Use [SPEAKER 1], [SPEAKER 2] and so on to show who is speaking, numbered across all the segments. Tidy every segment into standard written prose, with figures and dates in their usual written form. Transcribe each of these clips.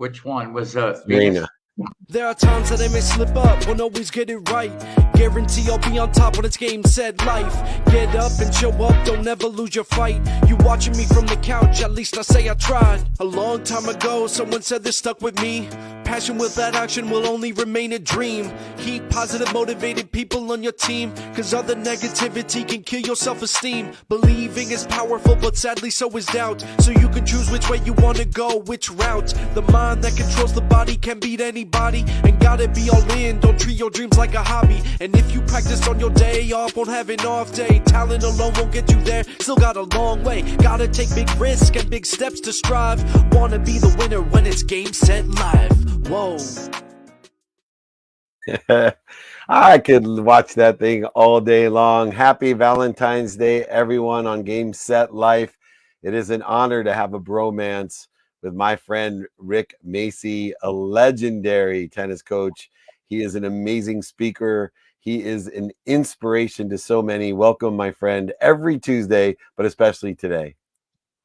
[SPEAKER 1] Which one was Venus?
[SPEAKER 2] Serena.
[SPEAKER 3] There are times that I may slip up, won't always get it right. Guarantee I'll be on top when it's game, set, life. Get up and show up, don't ever lose your fight. You watching me from the couch, at least I say I tried. A long time ago, someone said this stuck with me. Passion without action will only remain a dream. Keep positive, motivated people on your team, cause other negativity can kill your self-esteem. Believing is powerful, but sadly so is doubt. So you can choose which way you wanna go, which route. The mind that controls the body can beat anybody, and gotta be all in, don't treat your dreams like a hobby. And if you practice on your day off, won't have an off day. Talent alone won't get you there, still got a long way. Gotta take big risks and big steps to strive. Wanna be the winner when it's game, set, live. Whoa.
[SPEAKER 2] I could watch that thing all day long. Happy Valentine's Day, everyone, on Game Set Life. It is an honor to have a bromance with my friend Rick Macci, a legendary tennis coach. He is an amazing speaker. He is an inspiration to so many. Welcome, my friend, every Tuesday, but especially today.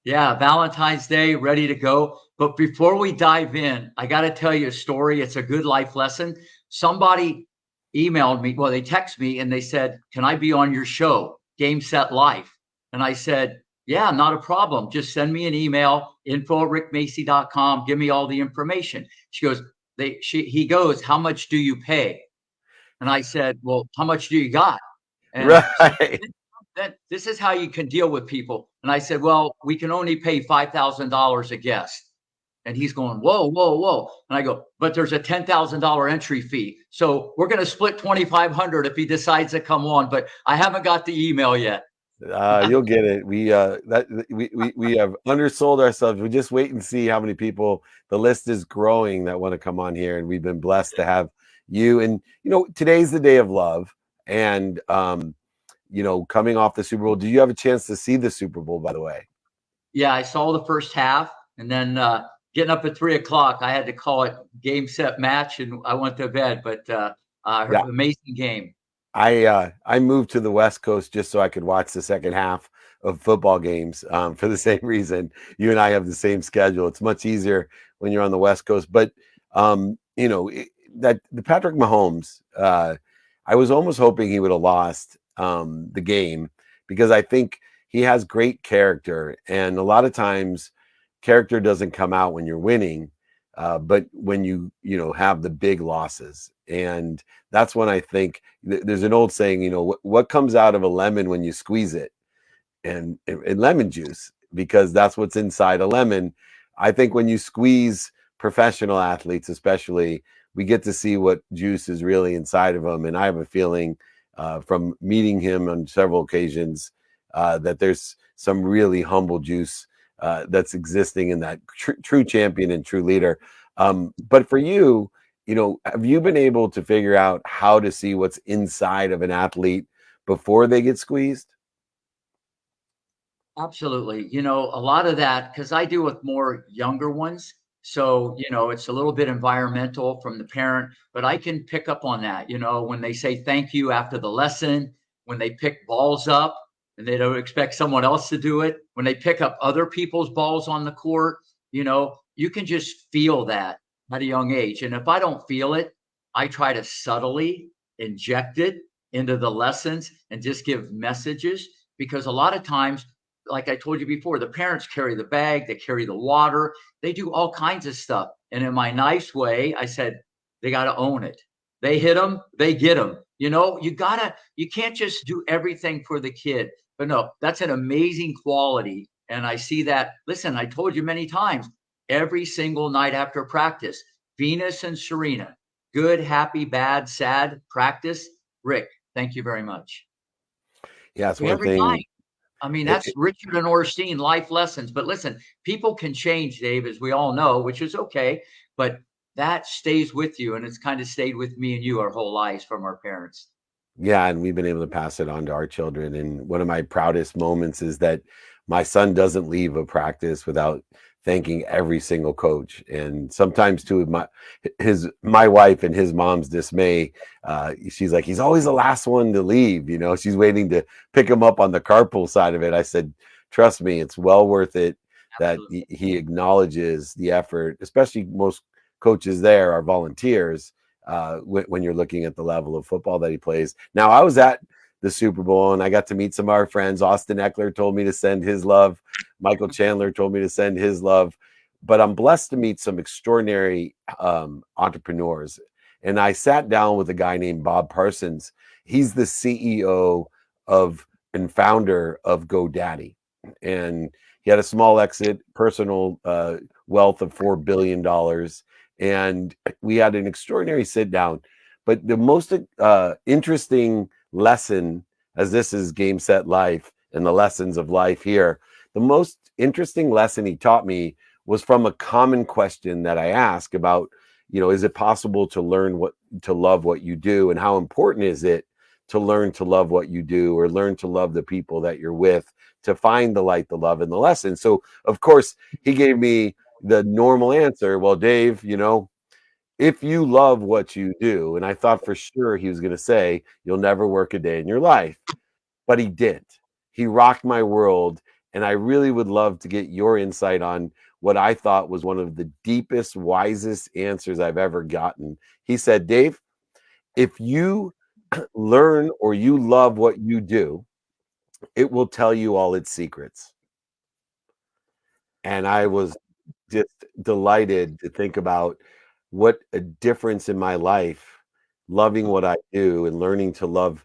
[SPEAKER 1] Yeah, Valentine's Day, ready to go. But before we dive in, I got to tell you a story. It's a good life lesson. Somebody emailed me, well, they texted me and they said, can I be on your show, Game Set Life? And I said, yeah, not a problem. Just send me an email, info@rickmacci.com. Give me all the information. She goes, he goes, how much do you pay? And I said, well, how much do you got? And
[SPEAKER 2] right.
[SPEAKER 1] then this is how you can deal with people. And I said, well, we can only pay $5,000 a guest. And he's going, whoa, whoa, whoa. And I go, but there's a $10,000 entry fee. So we're going to split $2,500 if he decides to come on. But I haven't got the email yet.
[SPEAKER 2] You'll get it. We have undersold ourselves. We just wait and see how many people. The list is growing that want to come on here, and we've been blessed to have you. And today's the day of love, and coming off the Super Bowl. Do you have a chance to see the Super Bowl, by the way? Yeah,
[SPEAKER 1] I saw the first half, and then getting up at 3:00, I had to call it game, set, match, and I went to bed. But amazing game.
[SPEAKER 2] I moved to the West Coast just so I could watch the second half of football games for the same reason. You and I have the same schedule. It's much easier when you're on the West Coast. But that the Patrick Mahomes, I was almost hoping he would have lost the game, because I think he has great character, and a lot of times character doesn't come out when you're winning, but when you have the big losses. And that's when I think there's an old saying, what comes out of a lemon when you squeeze it, and lemon juice, because that's what's inside a lemon. I think when you squeeze professional athletes, especially, we get to see what juice is really inside of them. And I have a feeling from meeting him on several occasions that there's some really humble juice that's existing in that true champion and true leader. But for you, have you been able to figure out how to see what's inside of an athlete before they get squeezed?
[SPEAKER 1] Absolutely. A lot of that, because I do with more younger ones. So, it's a little bit environmental from the parent, but I can pick up on that, when they say thank you after the lesson, when they pick balls up and they don't expect someone else to do it, when they pick up other people's balls on the court, you can just feel that at a young age. And if I don't feel it, I try to subtly inject it into the lessons and just give messages, because a lot of times, like I told you before, the parents carry the bag, they carry the water, they do all kinds of stuff. And in my nice way, I said, they got to own it. They hit them, they get them. You can't just do everything for the kid. But no, that's an amazing quality. And I see that. Listen, I told you many times, every single night after practice, Venus and Serena, good, happy, bad, sad practice. Rick, thank you very much.
[SPEAKER 2] Yeah, that's one thing.
[SPEAKER 1] Night. I mean, that's Richard and Orstein life lessons. But listen, people can change, Dave, as we all know, which is okay. But that stays with you. And it's kind of stayed with me and you our whole lives from our parents.
[SPEAKER 2] Yeah, and we've been able to pass it on to our children. And one of my proudest moments is that my son doesn't leave a practice without thanking every single coach. And sometimes too, my wife and his mom's dismay, she's like, he's always the last one to leave. She's waiting to pick him up on the carpool side of it. I said, trust me, it's well worth it that
[SPEAKER 1] Absolutely.
[SPEAKER 2] he acknowledges the effort, especially most coaches there are volunteers when you're looking at the level of football that he plays. Now, I was at the Super Bowl and I got to meet some of our friends. Austin Eckler told me to send his love. Michael Chandler told me to send his love. But I'm blessed to meet some extraordinary entrepreneurs. And I sat down with a guy named Bob Parsons. He's the CEO of and founder of GoDaddy. And he had a small exit, personal wealth of $4 billion. And we had an extraordinary sit down. But the most interesting lesson, as this is Game Set Life and the lessons of life here, the most interesting lesson he taught me was from a common question that I ask about, is it possible to love what you do, and how important is it to learn to love what you do, or learn to love the people that you're with, to find the light, the love, and the lesson. So, of course, he gave me the normal answer. Well, Dave, if you love what you do, and I thought for sure he was going to say, you'll never work a day in your life, but he didn't. He rocked my world. And I really would love to get your insight on what I thought was one of the deepest, wisest answers I've ever gotten. He said, Dave, if you learn or you love what you do, it will tell you all its secrets. And I was just delighted to think about what a difference in my life, loving what I do and learning to love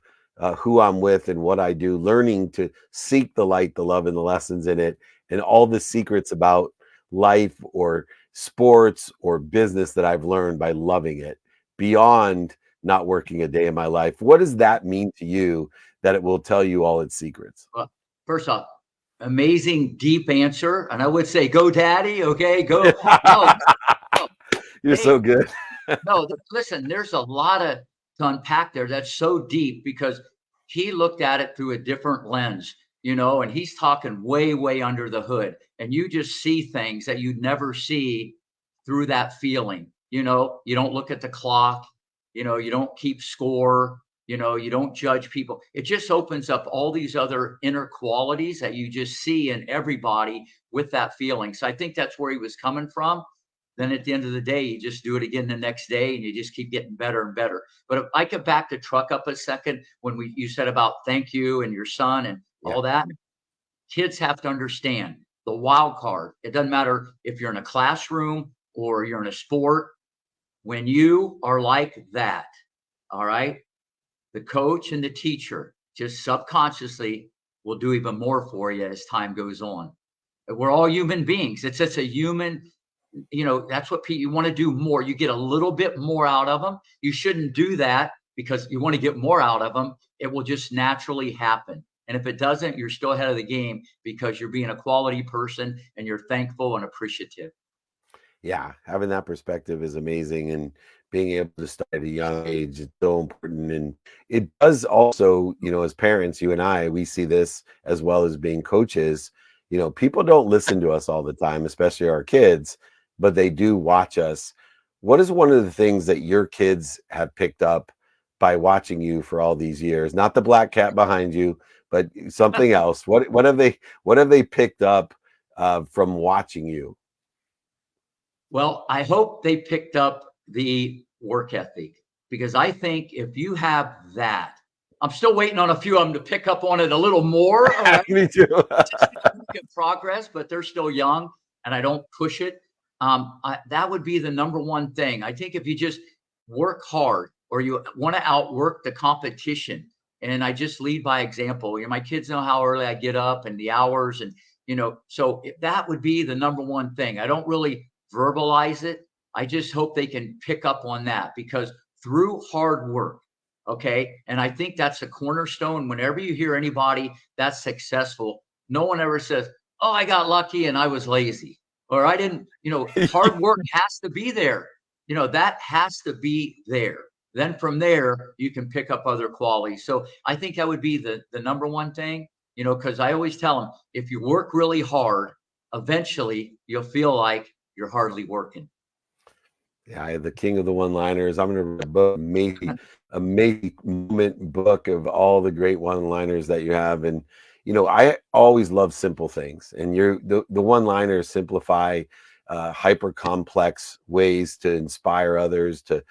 [SPEAKER 2] who I'm with and what I do, learning to seek the light, the love, and the lessons in it, and all the secrets about life or sports or business that I've learned by loving it beyond not working a day in my life. What does that mean to you, that it will tell you all its secrets?
[SPEAKER 1] Well, first off, amazing deep answer. And I would say, go daddy. Okay. Go. No, no.
[SPEAKER 2] You're so good.
[SPEAKER 1] No, listen, there's a lot to unpack there. That's so deep because he looked at it through a different lens, and he's talking way, way under the hood. And you just see things that you'd never see through that feeling. You don't look at the clock, you don't keep score, you don't judge people. It just opens up all these other inner qualities that you just see in everybody with that feeling. So I think that's where he was coming from. Then at the end of the day, you just do it again the next day and you just keep getting better and better. But if I could back the truck up a second, when you said about thank you and your son and all that, kids have to understand the wild card. It doesn't matter if you're in a classroom or you're in a sport. When you are like that, all right, the coach and the teacher just subconsciously will do even more for you as time goes on. We're all human beings. It's a human. That's what you want to do more. You get a little bit more out of them. You shouldn't do that because you want to get more out of them. It will just naturally happen. And if it doesn't, you're still ahead of the game because you're being a quality person and you're thankful and appreciative.
[SPEAKER 2] Yeah, having that perspective is amazing, and being able to start at a young age is so important. And it does also, as parents, you and I, we see this as well as being coaches. People don't listen to us all the time, especially our kids, but they do watch us. What is one of the things that your kids have picked up by watching you for all these years? Not the black cat behind you, but something else. What have they picked up from watching you?
[SPEAKER 1] Well, I hope they picked up the work ethic, because I think if you have that, I'm still waiting on a few of them to pick up on it a little more. Right?
[SPEAKER 2] Me too.
[SPEAKER 1] Get progress, but they're still young and I don't push it. That would be the number one thing. I think if you just work hard or you want to outwork the competition, and I just lead by example. My kids know how early I get up and the hours, and so that would be the number one thing. I don't really verbalize it. I just hope they can pick up on that, because through hard work, okay, and I think that's a cornerstone. Whenever you hear anybody that's successful, no one ever says, oh, I got lucky and I was lazy, or I didn't, hard work has to be there. That has to be there. Then from there, you can pick up other qualities. So I think that would be the number one thing, because I always tell them, if you work really hard, eventually you'll feel like you're hardly working.
[SPEAKER 2] Yeah, the king of the one-liners. I'm going to read a book, amazing moment book of all the great one-liners that you have. And I always love simple things, and the one-liners simplify hyper complex ways to inspire others to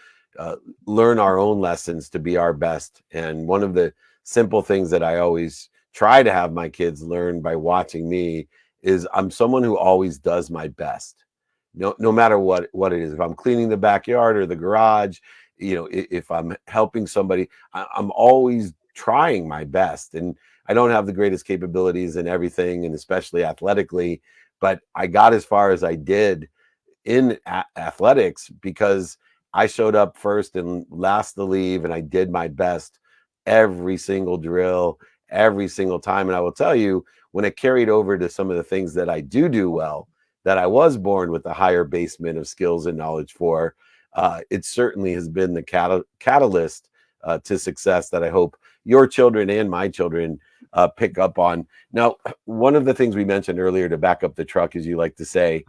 [SPEAKER 2] learn our own lessons to be our best. And one of the simple things that I always try to have my kids learn by watching me is I'm someone who always does my best. No matter what it is. If I'm cleaning the backyard or the garage, if I'm helping somebody, I'm always trying my best. And I don't have the greatest capabilities in everything, and especially athletically, but I got as far as I did in athletics because I showed up first and last to leave, and I did my best every single drill, every single time. And I will tell you, when it carried over to some of the things that I do well, that I was born with a higher basement of skills and knowledge for, it certainly has been the catalyst to success that I hope your children and my children pick up on. Now, one of the things we mentioned earlier, to back up the truck, as you like to say,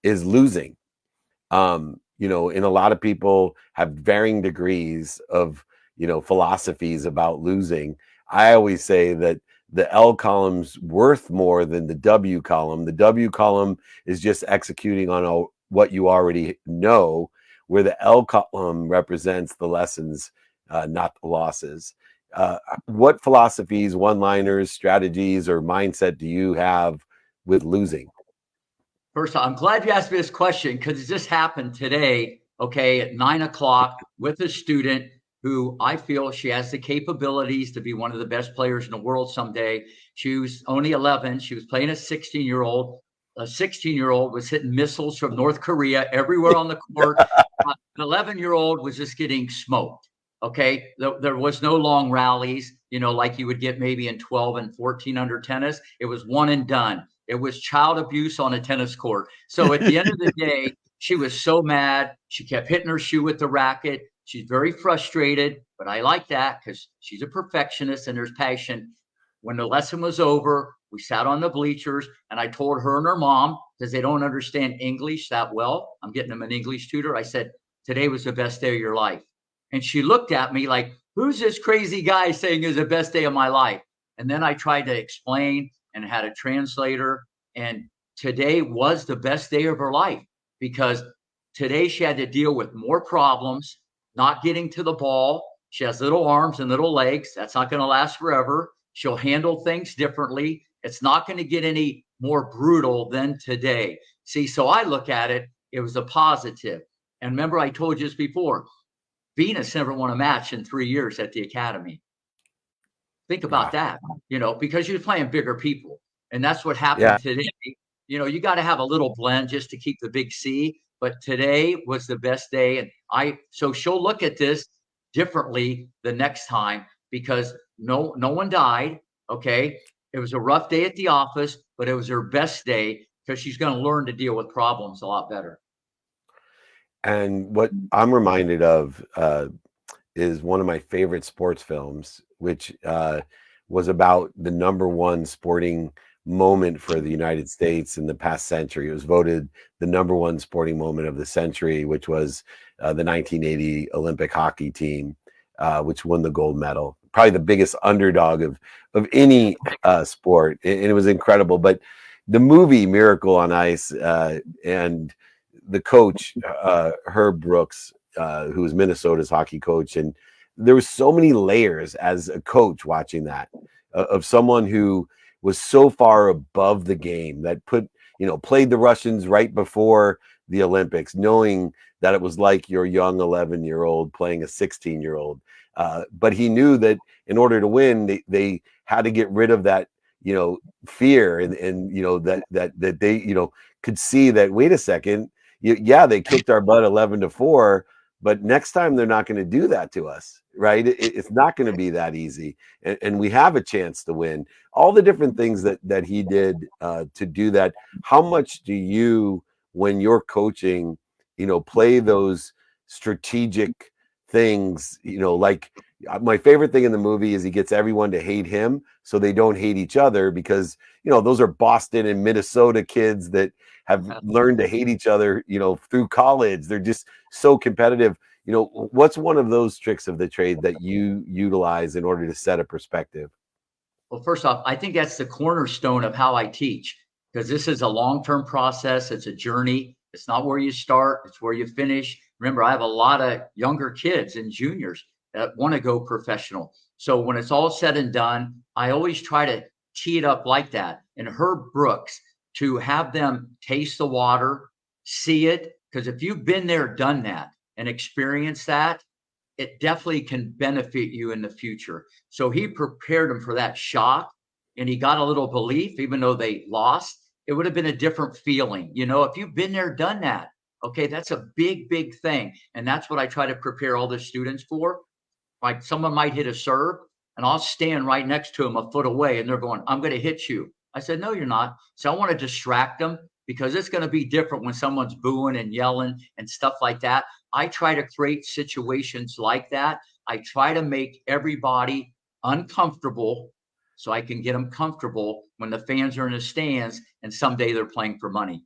[SPEAKER 2] is losing. And a lot of people have varying degrees of, philosophies about losing. I always say that the L column's worth more than the W column. The W column is just executing on what you already know, where the L column represents the lessons, not the losses. What philosophies, one-liners, strategies, or mindset do you have with losing?
[SPEAKER 1] First, I'm glad you asked me this question because it just happened today, okay, at 9 o'clock with a student who I feel she has the capabilities to be one of the best players in the world someday. She was only 11. She was playing a 16-year-old. A 16-year-old was hitting missiles from North Korea everywhere on the court. An 11-year-old was just getting smoked. Okay, there was no long rallies, like you would get maybe in 12 and 14 under tennis. It was one and done. It was child abuse on a tennis court. So at the end of the day, she was so mad. She kept hitting her shoe with the racket. She's very frustrated, but I like that because she's a perfectionist and there's passion. When the lesson was over, we sat on the bleachers and I told her and her mom, because they don't understand English that well, I'm getting them an English tutor. I said, today was the best day of your life. And she looked at me like, who's this crazy guy saying is the best day of my life? And then I tried to explain and had a translator. And today was the best day of her life because today she had to deal with more problems, not getting to the ball. She has little arms and little legs. That's not going to last forever. She'll handle things differently. It's not going to get any more brutal than today. See, so I look at it, it was a positive. And remember, I told you this before, Venus never won a match in 3 years at the Academy. Think about that, because you're playing bigger people. And that's what happened today. You got to have a little blend just to keep the big C. But today was the best day. And so she'll look at this differently the next time because no one died. Okay. It was a rough day at the office, but it was her best day because she's going to learn to deal with problems a lot better.
[SPEAKER 2] And what I'm reminded of is one of my favorite sports films, which was about the #1 sporting moment for the United States in the past century. It was voted the #1 sporting moment of the century, which was the 1980 Olympic hockey team, which won the gold medal. Probably the biggest underdog of any sport, and it was incredible. But the movie Miracle on Ice and the coach, Herb Brooks, who was Minnesota's hockey coach. And there was so many layers as a coach watching that of someone who was so far above the game that played the Russians right before the Olympics, knowing that it was like your young 11-year-old playing a 16-year-old. But he knew that in order to win, they had to get rid of that, fear and that they, could see that, wait a second, they kicked our butt 11-4, but next time they're not going to do that to us, right? It's not going to be that easy, and we have a chance to win. All the different things that he did to do that. How much do you, when you're coaching, play those strategic things? Like my favorite thing in the movie is he gets everyone to hate him so they don't hate each other, because those are Boston and Minnesota kids that have learned to hate each other, through college. They're just so competitive. What's one of those tricks of the trade that you utilize in order to set a perspective?
[SPEAKER 1] Well, first off, I think that's the cornerstone of how I teach, because this is a long-term process. It's a journey. It's not where you start, it's where you finish. Remember, I have a lot of younger kids and juniors that want to go professional. So when it's all said and done, I always try to tee it up like that. And Herb Brooks, to have them taste the water, see it, because if you've been there, done that, and experienced that, it definitely can benefit you in the future. So he prepared them for that shock, and he got a little belief, even though they lost. It would have been a different feeling. If you've been there, done that, okay, that's a big, big thing. And that's what I try to prepare all the students for. Like someone might hit a serve, and I'll stand right next to them a foot away, and they're going, I'm going to hit you. I said, no, you're not. So I want to distract them, because it's going to be different when someone's booing and yelling and stuff like that. I try to create situations like that. I try to make everybody uncomfortable so I can get them comfortable when the fans are in the stands and someday they're playing for money.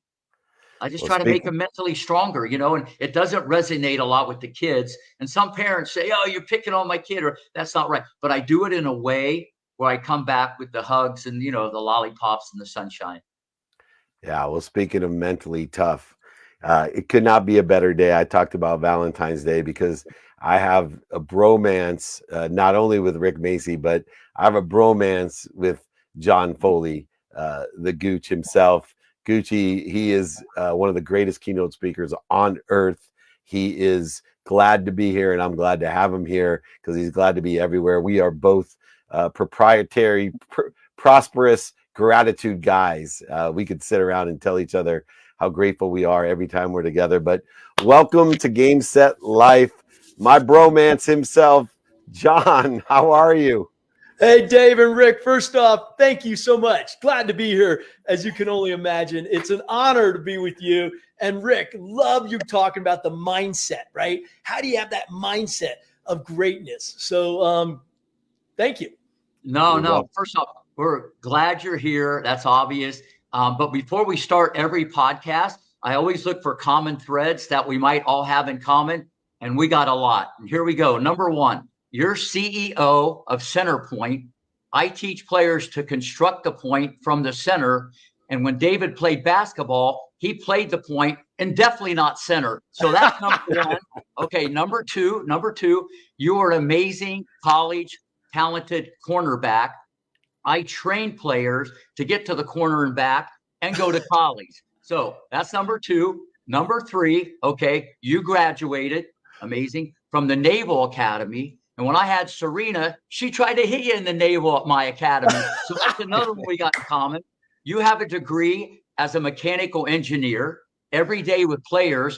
[SPEAKER 1] I just try to make them mentally stronger, and it doesn't resonate a lot with the kids. And some parents say, oh, you're picking on my kid, or that's not right. But I do it in a way where I come back with the hugs and, the lollipops and the sunshine.
[SPEAKER 2] Yeah. Well, speaking of mentally tough, it could not be a better day. I talked about Valentine's Day because I have a bromance, not only with Rick Macy, but I have a bromance with John Foley, the Gooch himself. Gucci, he is one of the greatest keynote speakers on earth. He is glad to be here, and I'm glad to have him here because he's glad to be everywhere. We are both proprietary, prosperous, gratitude guys. We could sit around and tell each other how grateful we are every time we're together. But welcome to Game Set Life, my bromance himself, John. How are you?
[SPEAKER 4] Hey, Dave and Rick, first off, thank you so much. Glad to be here. As you can only imagine, it's an honor to be with you. And Rick, love you talking about the mindset, right? How do you have that mindset of greatness? So thank you.
[SPEAKER 1] No. First off, we're glad you're here. That's obvious. But before we start every podcast, I always look for common threads that we might all have in common. And we got a lot. And here we go. Number one. You're CEO of Center Point. I teach players to construct the point from the center. And when David played basketball, he played the point and definitely not center. So that's number one. Okay, number two, you are an amazing college talented cornerback. I train players to get to the corner and back and go to college. So that's number two. Number three, okay, you graduated, amazing, from the Naval Academy. And when I had Serena, she tried to hit you in the navel at my academy. So that's another one we got in common. You have a degree as a mechanical engineer. Every day with players,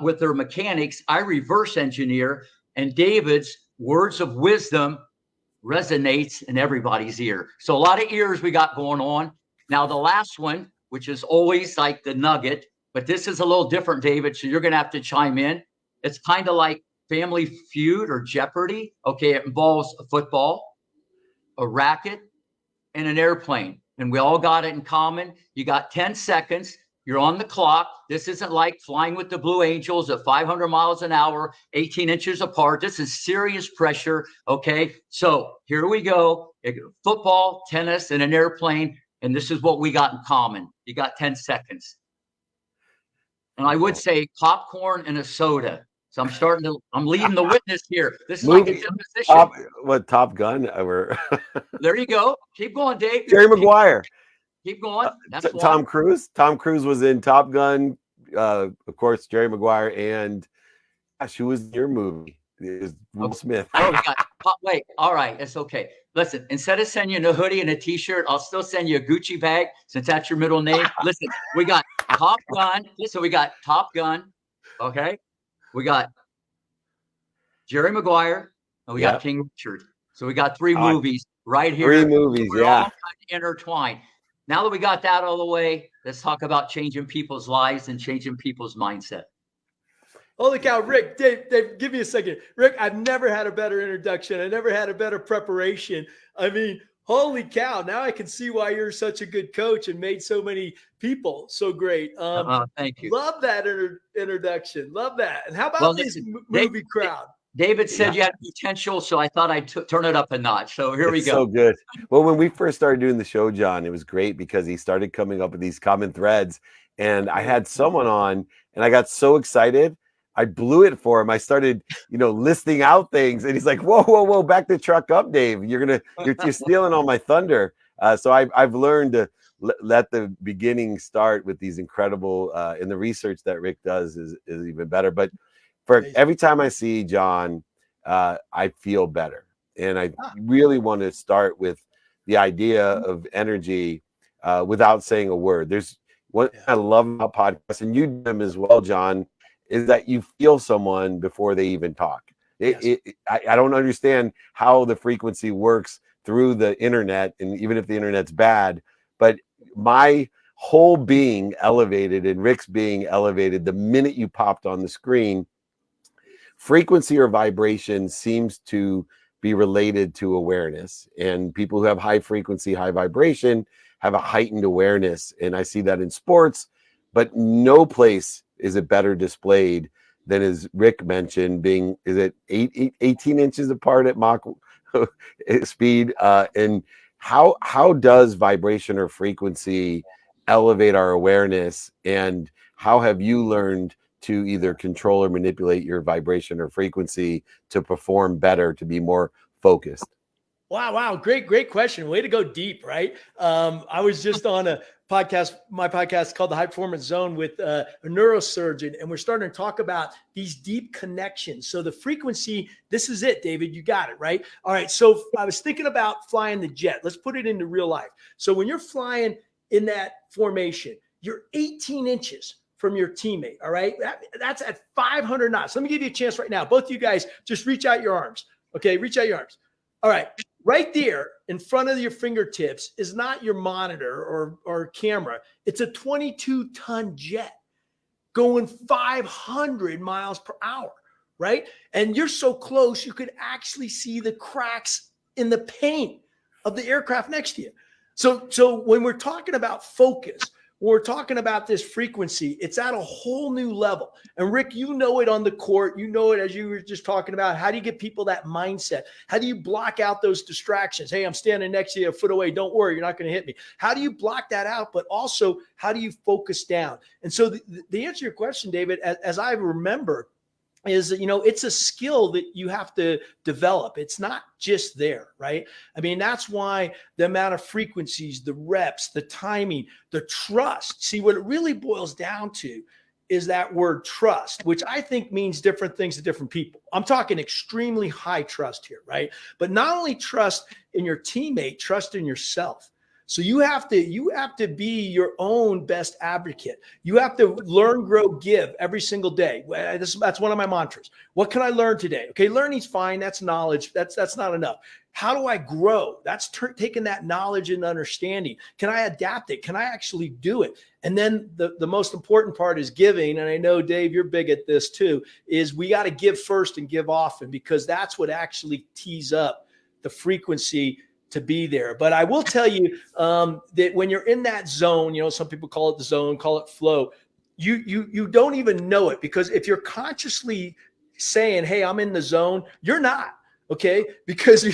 [SPEAKER 1] with their mechanics, I reverse engineer. And David's words of wisdom resonates in everybody's ear. So a lot of ears we got going on. Now, the last one, which is always like the nugget, but this is a little different, David. So you're going to have to chime in. It's kind of like Family Feud or Jeopardy. Okay, it involves a football, a racket, and an airplane. And we all got it in common. You got 10 seconds. You're on the clock. This isn't like flying with the Blue Angels at 500 miles an hour, 18 inches apart. This is serious pressure. Okay, so here we go. Football, tennis, and an airplane. And this is what we got in common. You got 10 seconds. And I would say popcorn and a soda. So I'm leading the witness here. This is like a deposition.
[SPEAKER 2] Top Gun?
[SPEAKER 1] There you go. Keep going, Dave.
[SPEAKER 2] Jerry Maguire.
[SPEAKER 1] Keep going. That's
[SPEAKER 2] Tom Cruise. Tom Cruise was in Top Gun. Of course, Jerry Maguire. And gosh, who was in your movie? It was Will Smith.
[SPEAKER 1] Wait. All right. It's okay. Listen, instead of sending you a hoodie and a T-shirt, I'll still send you a Gucci bag since that's your middle name. Listen, we got Top Gun. We got Top Gun. Okay. We got Jerry Maguire, and we got King Richard. So we got three movies right here.
[SPEAKER 2] Three movies,
[SPEAKER 1] We're all intertwined. Now that we got that all the way, let's talk about changing people's lives and changing people's mindset.
[SPEAKER 4] Holy cow, Rick, Dave, give me a second. Rick, I've never had a better introduction. I never had a better preparation. I mean, holy cow, now I can see why you're such a good coach and made so many people so great.
[SPEAKER 1] Thank you.
[SPEAKER 4] Love that introduction. Love that. And how about this movie crowd?
[SPEAKER 1] David
[SPEAKER 2] Yeah.
[SPEAKER 1] said you had potential, so I thought I'd turn it up a notch. So here we
[SPEAKER 2] It's
[SPEAKER 1] go.
[SPEAKER 2] so good. Well, when we first started doing the show, John, it was great because he started coming up with these common threads. And I had someone on and I got so excited. I blew it for him. I started, listing out things. And he's like, whoa, whoa, whoa, back the truck up, Dave. You're stealing all my thunder. So I've learned to let the beginning start with these incredible, and the research that Rick does is even better. But for every time I see John, I feel better. And I really want to start with the idea of energy without saying a word. There's what I love about podcasts, and you do them as well, John, is that you feel someone before they even talk. I don't understand how the frequency works through the internet, and even if the internet's bad, but my whole being elevated and Rick's being elevated the minute you popped on the screen. Frequency or vibration seems to be related to awareness, and people who have high frequency, high vibration have a heightened awareness. And I see that in sports, but no place is it better displayed than, as Rick mentioned, is it 18 inches apart at Mach speed? And how does vibration or frequency elevate our awareness? And how have you learned to either control or manipulate your vibration or frequency to perform better, to be more focused?
[SPEAKER 4] Wow. Great question. Way to go deep, right? I was just on my podcast called The High Performance Zone with a neurosurgeon, and we're starting to talk about these deep connections. So the frequency, this is it, David, you got it, right? All right. So I was thinking about flying the jet. Let's put it into real life. So when you're flying in that formation, you're 18 inches from your teammate. All right. That's at 500 knots. Let me give you a chance right now. Both of you guys, just reach out your arms. Okay. Reach out your arms. All right. Right there in front of your fingertips is not your monitor or camera. It's a 22-ton jet going 500 miles per hour. Right. And you're so close, you could actually see the cracks in the paint of the aircraft next to you. So when we're talking about focus, when we're talking about this frequency, it's at a whole new level. And Rick, you know it on the court. You know it as you were just talking about. How do you get people that mindset? How do you block out those distractions? Hey, I'm standing next to you a foot away. Don't worry, you're not going to hit me. How do you block that out? But also, how do you focus down? And so the answer to your question, David, as I remember, is that, it's a skill that you have to develop. It's not just there, right? I mean, that's why the amount of frequencies, the reps, the timing, the trust. See, what it really boils down to is that word trust, which I think means different things to different people. I'm talking extremely high trust here, right? But not only trust in your teammate, trust in yourself. So you have to be your own best advocate. You have to learn, grow, give every single day. That's one of my mantras. What can I learn today? Okay, learning's fine. That's knowledge. That's not enough. How do I grow? That's taking that knowledge and understanding. Can I adapt it? Can I actually do it? And then the most important part is giving. And I know, Dave, you're big at this too, is we got to give first and give often, because that's what actually tees up the frequency to be there. But I will tell you that when you're in that zone, some people call it the zone, call it flow. You don't even know it, because if you're consciously saying, "Hey, I'm in the zone," you're not. Okay, because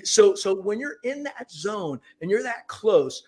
[SPEAKER 4] so when you're in that zone and you're that close,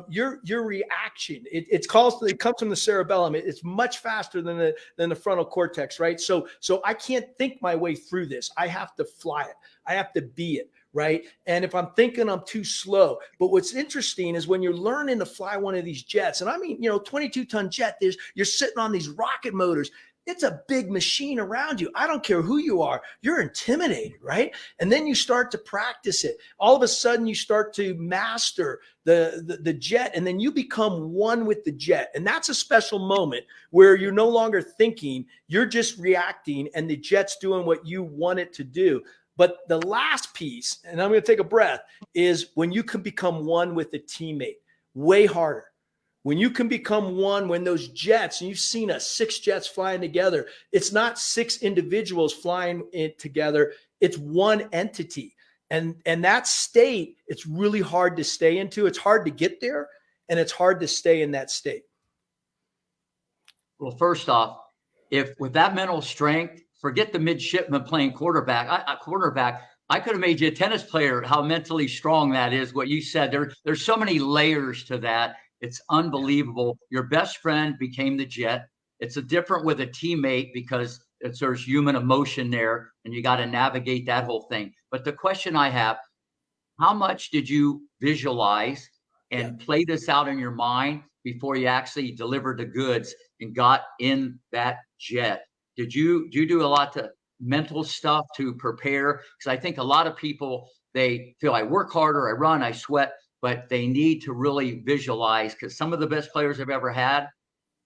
[SPEAKER 4] your reaction it comes from the cerebellum. It's much faster than the frontal cortex, right? So I can't think my way through this. I have to fly it. I have to be it. Right. And if I'm thinking, I'm too slow. But what's interesting is when you're learning to fly one of these jets, and I mean, 22-ton jet, you're sitting on these rocket motors. It's a big machine around you. I don't care who you are. You're intimidated, right? And then you start to practice it. All of a sudden, you start to master the jet, and then you become one with the jet. And that's a special moment where you're no longer thinking, you're just reacting, and the jet's doing what you want it to do. But the last piece, and I'm going to take a breath, is when you can become one with a teammate. Way harder. When you can become one, when those jets, and you've seen us, 6 jets flying together, it's not 6 individuals flying together. It's one entity. And that state, it's really hard to stay into. It's hard to get there, and it's hard to stay in that state.
[SPEAKER 1] Well, first off, if with that mental strength, forget the midshipman playing quarterback. I could have made you a tennis player. How mentally strong that is. What you said, there's so many layers to that. It's unbelievable. Your best friend became the jet. It's a different with a teammate because there's human emotion there, and you got to navigate that whole thing. But the question I have, how much did you visualize and play this out in your mind before you actually delivered the goods and got in that jet? Did you do a lot of mental stuff to prepare? Because I think a lot of people, they feel I work harder, I run, I sweat, but they need to really visualize, because some of the best players I've ever had,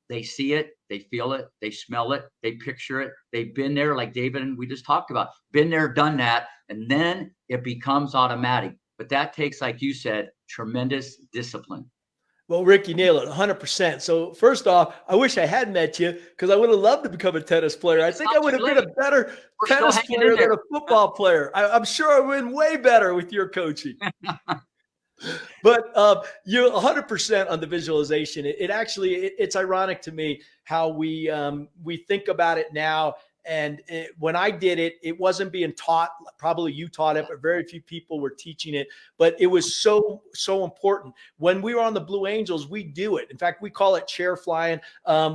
[SPEAKER 1] they see it, they feel it, they smell it, they picture it. They've been there, like David and we just talked about, been there, done that, and then it becomes automatic. But that takes, like you said, tremendous discipline.
[SPEAKER 4] Well, Rick, you nailed it 100%. So first off, I wish I had met you, because I would have loved to become a tennis player. I think I would have been a better tennis player than a football player. I'm sure I would have been way better with your coaching. But you're 100% on the visualization. It actually, it's ironic to me how we think about it now. And when I did it, it wasn't being taught. Probably you taught it, but very few people were teaching it. But it was so important. When we were on the Blue Angels, we do it. In fact, we call it chair flying.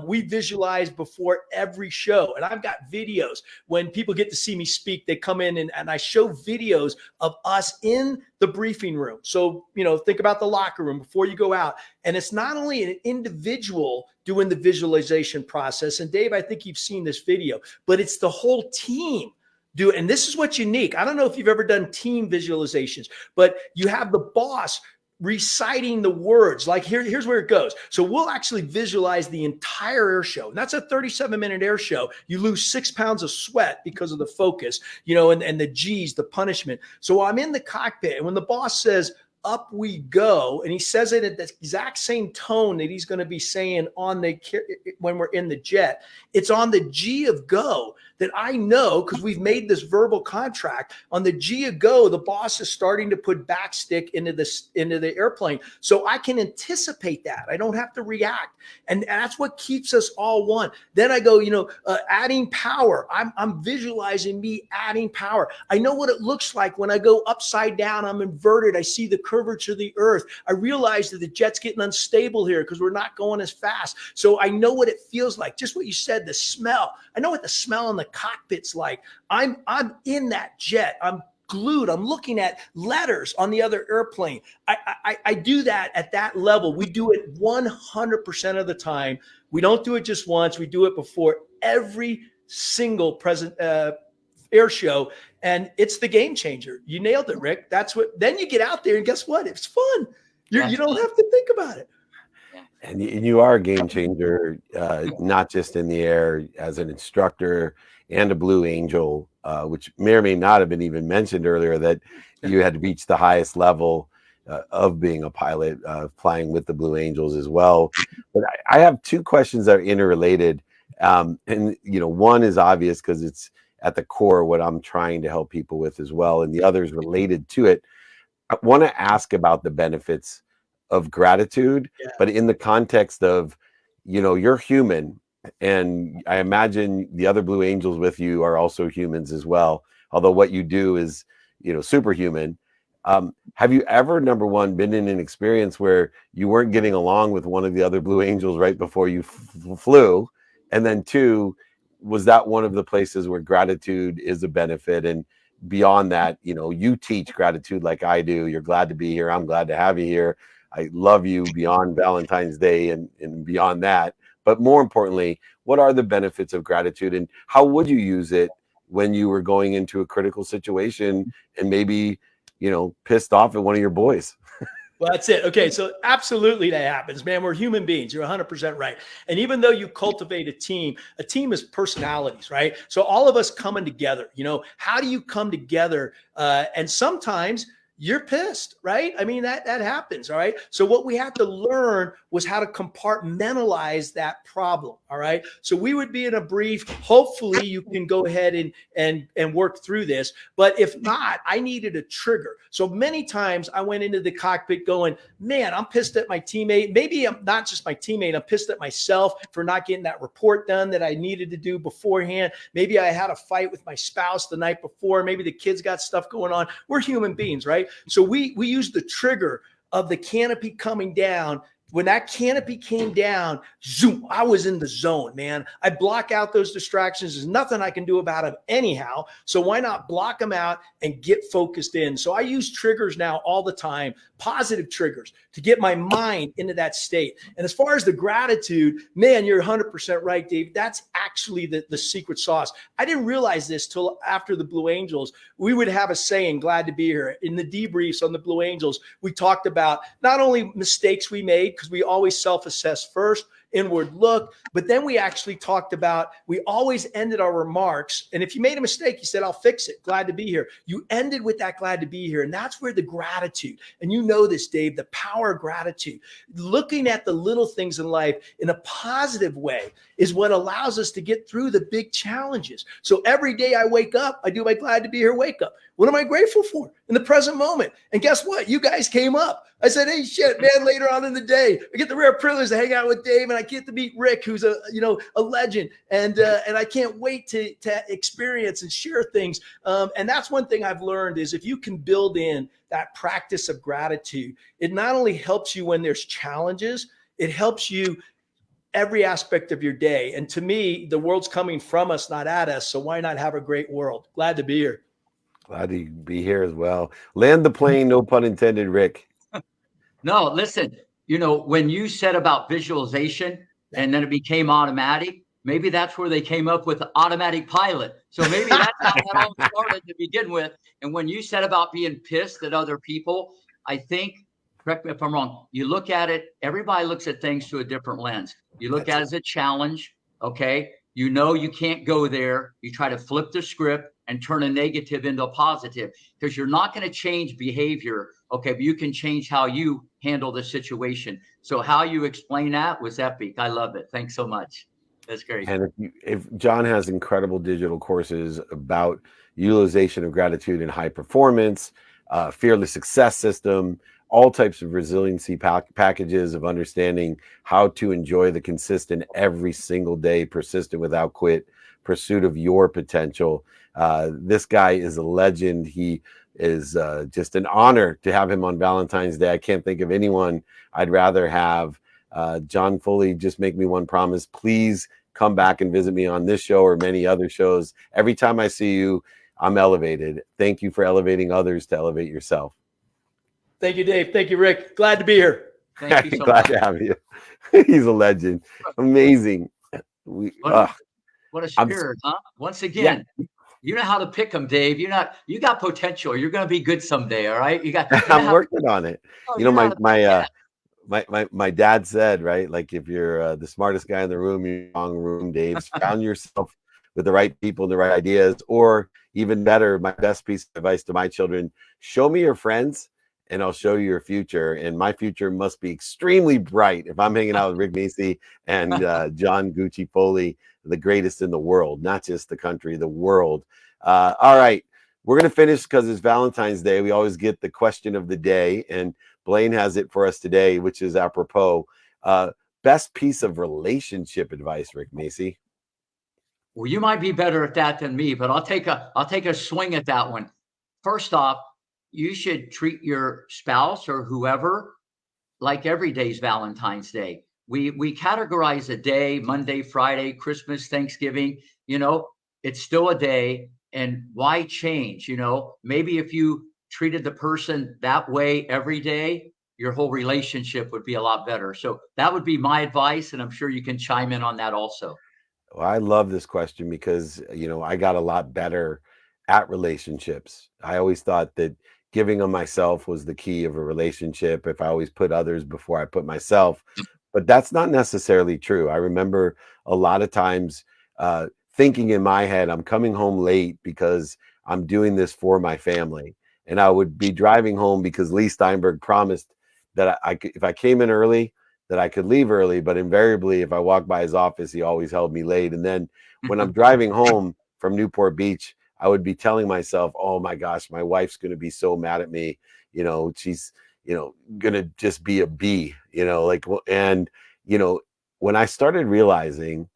[SPEAKER 4] We visualize before every show. And I've got videos. When people get to see me speak, they come in and I show videos of us in the briefing room. So, think about the locker room before you go out. And it's not only an individual doing the visualization process. And Dave, I think you've seen this video, but it's the whole team do it. And this is what's unique. I don't know if you've ever done team visualizations, but you have the boss reciting the words. Like here's where it goes. So we'll actually visualize the entire air show. And that's a 37-minute air show. You lose 6 pounds of sweat because of the focus, and the G's, the punishment. So I'm in the cockpit, and when the boss says, "Up we go," and he says it at the exact same tone that he's going to be saying when we're in the jet, it's on the G of go that I know, because we've made this verbal contract. On the G of go, the boss is starting to put backstick into the airplane, so I can anticipate that. I don't have to react, and that's what keeps us all one. Then I go, adding power. I'm visualizing me adding power. I know what it looks like when I go upside down. I'm inverted. I see the curvature of the earth. I realize that the jet's getting unstable here because we're not going as fast. So I know what it feels like. Just what you said, the smell. I know what the smell in the cockpit's like. I'm in that jet. I'm glued. I'm looking at letters on the other airplane. I do that at that level. We do it 100% of the time. We don't do it just once. We do it before every single present air show. And it's the game changer. You nailed it, Rick. Then you get out there and guess what? It's fun. You don't have to think about it.
[SPEAKER 2] And you are a game changer, not just in the air as an instructor and a Blue Angel, which may or may not have been even mentioned earlier, that you had reached the highest level of being a pilot, flying with the Blue Angels as well. But I have two questions that are interrelated. And, one is obvious because it's at the core what I'm trying to help people with as well. And the other is related to it. I want to ask about the benefits of gratitude, but in the context of, you're human. And I imagine the other Blue Angels with you are also humans as well. Although what you do is, superhuman. Have you ever, number one, been in an experience where you weren't getting along with one of the other Blue Angels right before you flew? And then two, was that one of the places where gratitude is a benefit? And beyond that, you teach gratitude like I do. You're glad to be here. I'm glad to have you here. I love you beyond Valentine's Day and beyond that. But more importantly, what are the benefits of gratitude, and how would you use it when you were going into a critical situation and maybe, pissed off at one of your boys?
[SPEAKER 4] Well, that's it. Okay. So absolutely that happens, man. We're human beings. You're 100% right. And even though you cultivate a team is personalities, right? So all of us coming together, how do you come together? And sometimes you're pissed, right? I mean, that happens, all right? So what we had to learn was how to compartmentalize that problem, all right? So we would be in a brief. Hopefully you can go ahead and work through this. But if not, I needed a trigger. So many times I went into the cockpit going, man, I'm pissed at my teammate. Maybe I'm not just my teammate. I'm pissed at myself for not getting that report done that I needed to do beforehand. Maybe I had a fight with my spouse the night before. Maybe the kids got stuff going on. We're human beings, right? So we use the trigger of the canopy coming down. When that canopy came down, zoom, I was in the zone, man. I block out those distractions. There's nothing I can do about them anyhow. So why not block them out and get focused in? So I use triggers now all the time, positive triggers, to get my mind into that state. And as far as the gratitude, man, you're 100% right, Dave. That's actually the secret sauce. I didn't realize this till after the Blue Angels. We would have a saying, glad to be here. In the debriefs on the Blue Angels, we talked about not only mistakes we made, because we always self-assess first, inward look, but then we actually talked about, we always ended our remarks. And if you made a mistake, you said, I'll fix it. Glad to be here. You ended with that glad to be here. And that's where the gratitude, and you know this, Dave, the power of gratitude, looking at the little things in life in a positive way is what allows us to get through the big challenges. So every day I wake up, I do my glad to be here wake up. What am I grateful for in the present moment? And guess what? You guys came up. I said, hey, shit, man, later on in the day, I get the rare privilege to hang out with Dave, and I get to meet Rick, who's a legend. And I can't wait to experience and share things. And that's one thing I've learned is if you can build in that practice of gratitude, it not only helps you when there's challenges, it helps you every aspect of your day. And to me, the world's coming from us, not at us. So why not have a great world? Glad to be here.
[SPEAKER 2] Glad to be here as well. Land the plane, no pun intended, Rick.
[SPEAKER 1] No, listen, when you said about visualization and then it became automatic, maybe that's where they came up with automatic pilot. So maybe that's how that all started to begin with. And when you said about being pissed at other people, I think, correct me if I'm wrong, you look at it, everybody looks at things through a different lens. You look at it as a challenge, okay? You can't go there. You try to flip the script and turn a negative into a positive, because you're not going to change behavior, okay, but you can change how you handle the situation. So how you explain that was epic. I love it. Thanks so much. That's great.
[SPEAKER 2] And if John has incredible digital courses about utilization of gratitude and high performance, fearless success system, all types of resiliency packages of understanding how to enjoy the consistent every single day, persistent without quit, pursuit of your potential. This guy is a legend. He is just an honor to have him on Valentine's Day. I can't think of anyone I'd rather have. John Foley, just make me one promise. Please come back and visit me on this show or many other shows. Every time I see you, I'm elevated. Thank you for elevating others to elevate yourself.
[SPEAKER 4] Thank you, Dave. Thank you, Rick. Glad to be here.
[SPEAKER 1] Thank you so
[SPEAKER 2] Glad
[SPEAKER 1] much.
[SPEAKER 2] to have you. He's a legend. Amazing.
[SPEAKER 1] What a spirit, huh? Once again, you know how to pick them, Dave. You got potential. You're going to be good someday. All right.
[SPEAKER 2] I'm working on it.
[SPEAKER 1] Oh,
[SPEAKER 2] My dad said, right, like if you're the smartest guy in the room, you're in the wrong room, Dave. Surround yourself with the right people, the right ideas, or even better, my best piece of advice to my children: show me your friends and I'll show you your future. And my future must be extremely bright if I'm hanging out with Rick Macci and John Gucci Foley, the greatest in the world, not just the country, the world. All right, we're going to finish because it's Valentine's Day. We always get the question of the day, and Blaine has it for us today, which is apropos. Best piece of relationship advice, Rick Macci.
[SPEAKER 1] Well, you might be better at that than me, but I'll take a swing at that one. First off, you should treat your spouse or whoever like every day's Valentine's Day. We categorize a day, Monday, Friday, Christmas, Thanksgiving, it's still a day. And why change? Maybe if you treated the person that way every day, your whole relationship would be a lot better. So that would be my advice. And I'm sure you can chime in on that also.
[SPEAKER 2] Well, I love this question because, I got a lot better at relationships. I always thought that giving of myself was the key of a relationship. If I always put others before I put myself, but that's not necessarily true. I remember a lot of times thinking in my head, I'm coming home late because I'm doing this for my family. and I would be driving home because Lee Steinberg promised that I could, if I came in early, that I could leave early. But invariably, if I walked by his office, he always held me late. And then when I'm driving home from Newport Beach, I would be telling myself, oh my gosh, my wife's going to be so mad at me. You know, she's, you know, going to just be a B, you know, like, and, you know, when I started realizing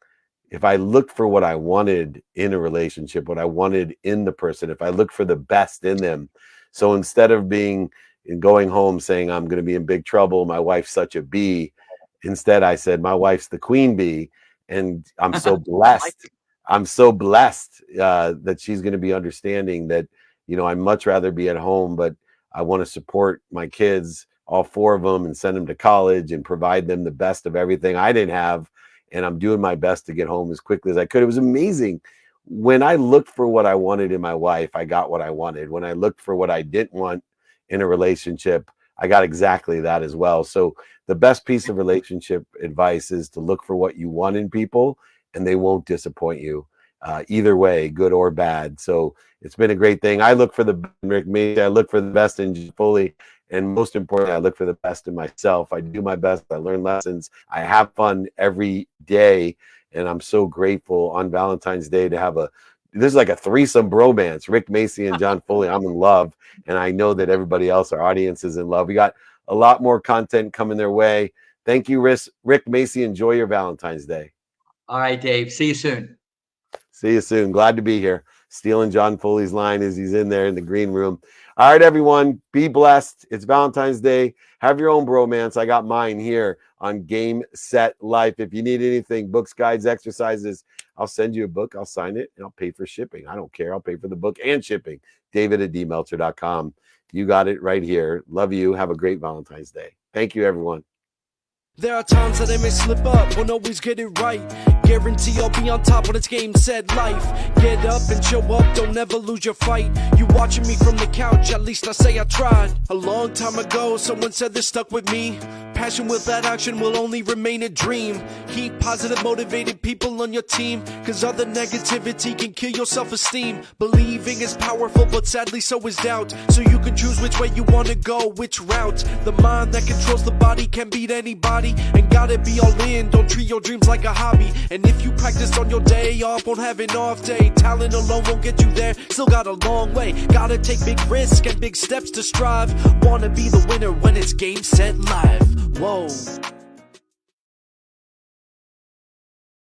[SPEAKER 2] if I looked for what I wanted in a relationship, what I wanted in the person, if I looked for the best in them. So instead of going home saying, I'm going to be in big trouble, my wife's such a B, instead I said, my wife's the queen bee. And I'm so blessed. I'm so blessed that she's going to be understanding that, you know, I'd much rather be at home, but I want to support my kids, all 4 of them, and send them to college and provide them the best of everything I didn't have. And I'm doing my best to get home as quickly as I could. It was amazing. When I looked for what I wanted in my wife, I got what I wanted. When I looked for what I didn't want in a relationship, I got exactly that as well. So the best piece of relationship advice is to look for what you want in people, and they won't disappoint you either way, good or bad. So it's been a great thing. I look for the Rick Macy, I look for the best in Foley, and most importantly, I look for the best in myself. I do my best. I learn lessons. I have fun every day, and I'm so grateful on Valentine's Day to have this is like a threesome bromance. Rick Macy and John Foley. I'm in love, and I know that everybody else, our audience, is in love. We got a lot more content coming their way. Thank you, Rick Macy. Enjoy your Valentine's Day.
[SPEAKER 1] All right, Dave. See you soon.
[SPEAKER 2] See you soon. Glad to be here. Stealing John Foley's line as he's in there in the green room. All right, everyone. Be blessed. It's Valentine's Day. Have your own bromance. I got mine here on Game Set Life. If you need anything, books, guides, exercises, I'll send you a book. I'll sign it, and I'll pay for shipping. I don't care. I'll pay for the book and shipping. David@dmeltzer.com. You got it right here. Love you. Have a great Valentine's Day. Thank you, everyone.
[SPEAKER 3] There are times that I may slip up, won't always get it right. Guarantee I'll be on top when it's game, set, life. Get up and show up, don't ever lose your fight. You watching me from the couch, at least I say I tried. A long time ago, someone said this stuck with me. Passion without action will only remain a dream. Keep positive, motivated people on your team, cause other negativity can kill your self-esteem. Believing is powerful, but sadly so is doubt. So you can choose which way you wanna go, which route. The mind that controls the body can beat anybody, and gotta be all in, don't treat your dreams like a hobby. And if you practice on your day off, won't have an off day. Talent alone won't get you there, still got a long way. Gotta take big risks and big steps to strive. Wanna be the winner when it's game, set, live. Whoa.